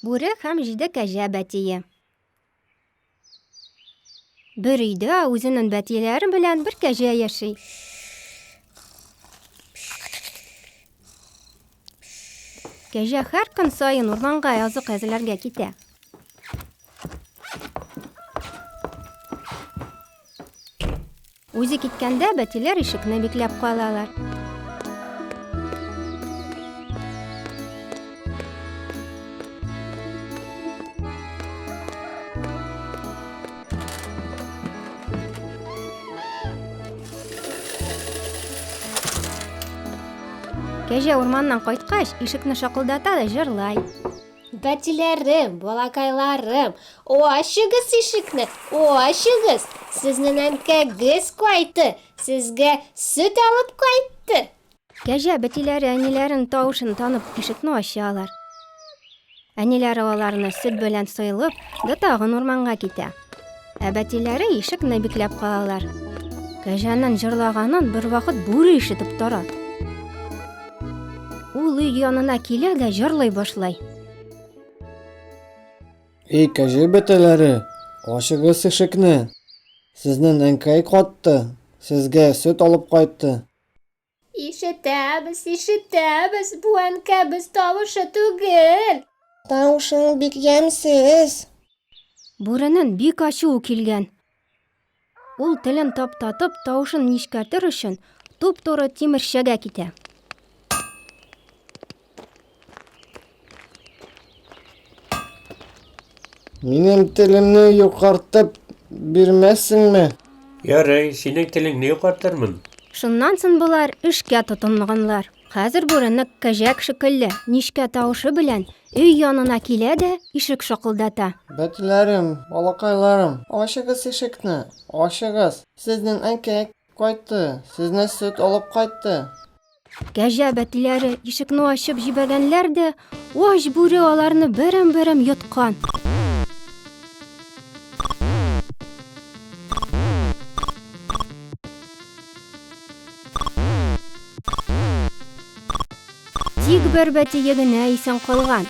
Бүре һәм җиде кәҗә бәтие. Бер өйдә үзенең бәтиеләре белән бер кәҗә яши. Кәҗә һәр көн сайын урманга азык әзерләргә китә. Үзе киткәндә бәтиләр ишекне бикләп калалар. Кәҗә урманнан кайткач, ишекне шакылдата да җырлай. Бәтиләрем, балакайларым, ачыгыз ишекне, ачыгыз. Сезнең әнкәгез кайтты, сезгә сөт алып кайтты. Кәҗә бәтиләре әниләрен тавышын танып ишекне ачалар. Әниләре аларны сөт белән сыйлап, тагын урманга китә. Ә бәтиләре ишекне бикләп калалар. Кәҗәнең җырлаганын бер вакыт бүре ишетеп тора. Ул өй янына килә дә җырлый башлай. Эй, кәҗә бәтәләре, ачыгыз ишекне. Сезнең әнкәй кайтты, сезгә сөт алып кайтты. Ишетәбез, бу әнкәбез тавышы түгел. Тавышың бик ямьсез. Бүренең бик ачуы килгән. Ул телен таптатып, тавышын нечкәртер өчен туп-туры тимерчәгә китә. Минем телемне юкартып бирмәссеңме? Ярый, синең телеңне юкартырмын. Шуннан соң болар эшкә тотынганлар. Хәзер бүрене кәҗәк шикелле нечкә тавышы белән өй янына килә дә ишек шакылдата. Бәтиләрем, балакайларым, ачыгыз ишекне, ачыгыз. Сезнең әнкәй кайтты, сезне сөт алып кайтты. Кәҗә бәтиләре ишекне ачып җибәргәннәр дә, ач бүре аларны берем-берем йоткан. Тик бер бәтие генә исән калган.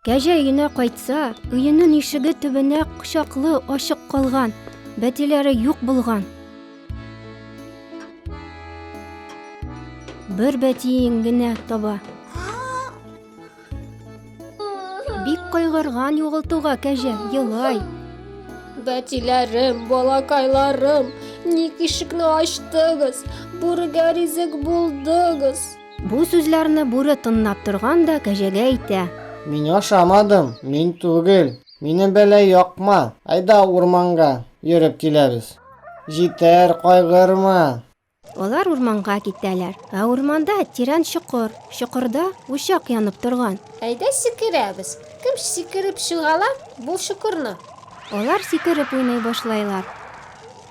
Кәҗә өенә кайтса, өенең ишеге төбенә кочаклы ачык калган, бәтиләре юк булган. Бер бәтиен генә таба. Бик кайгырган югалтуга кәҗә елай. Бәтиләрем, балакайларым, ник ишекне ачтыгыз? Бүрегә ризык булдыгыз. Бу сүзләрне бүре тыңлап торган да кәҗәгә әйтә. Мин ашамадым, мин түгел. Мине бәлә якма. Айда урманга йөреп киләбез. Җитәр, кайгырма. Алар урманга китәләр. Ә урманда тирән чокыр. Чокырда учак янып торган. Әйдә сикерәбез. Кем сикереп чыгала бу чокырны? Алар сикереп уйный башлайлар.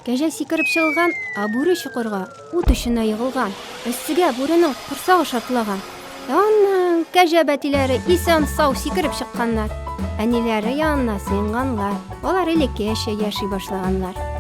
Кәҗә сикереп чыгылган, ә бүре чокырга ут эченә егылган. Өстегә бүренең корсагы шартлаган. Яннан кәҗә бәтиләре исән сау сикереп чыкканнар. Әниләре янына сыенганлар. Алар элеккечә яши башлаганнар.